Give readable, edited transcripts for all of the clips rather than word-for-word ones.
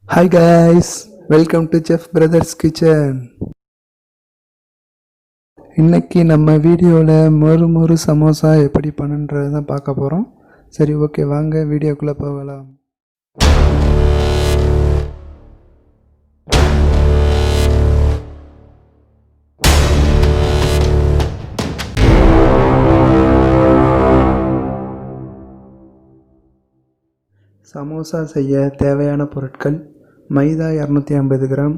Hi guys, welcome to Chef Brothers Kitchen. இன்னைக்கு நம்ம வீடியோவில் மொறு சமோசா எப்படி பண்ணுன்றதை தான் பார்க்க போகிறோம். சரி ஓகே, வாங்க வீடியோக்குள்ளே போகலாம். சமோசா செய்ய தேவையான பொருட்கள்: மைதா 250 கிராம்,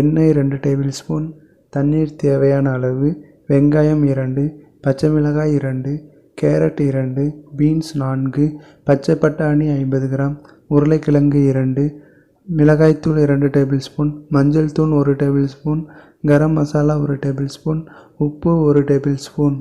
எண்ணெய் 2 டேபிள் ஸ்பூன், தண்ணீர் தேவையான அளவு, வெங்காயம் 2, பச்சை மிளகாய் 2, கேரட் 2, பீன்ஸ் 4, பச்சை பட்டாணி 50 கிராம், உருளைக்கிழங்கு 2, மிளகாய்த்தூள் 2 டேபிள் ஸ்பூன், மஞ்சள் தூள் 1 table spoon, garam masala 1 table spoon, உப்பு 1 டேபிள் ஸ்பூன்.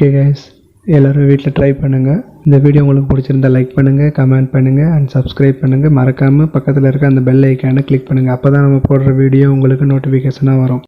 ஓகே கைஸ், எல்லோரும் வீட்டில் ட்ரை பண்ணுங்கள். இந்த வீடியோ உங்களுக்கு பிடிச்சிருந்தா லைக் பண்ணுங்கள், கமெண்ட் பண்ணுங்கள் அண்ட் சப்ஸ்கிரைப் பண்ணுங்கள். மறக்காமல் பக்கத்தில் இருக்க அந்த பெல் ஐக்கானை கிளிக் பண்ணுங்கள். அப்போ தான் நம்ம போடுற வீடியோ உங்களுக்கு நோட்டிஃபிகேஷனாக வரும்.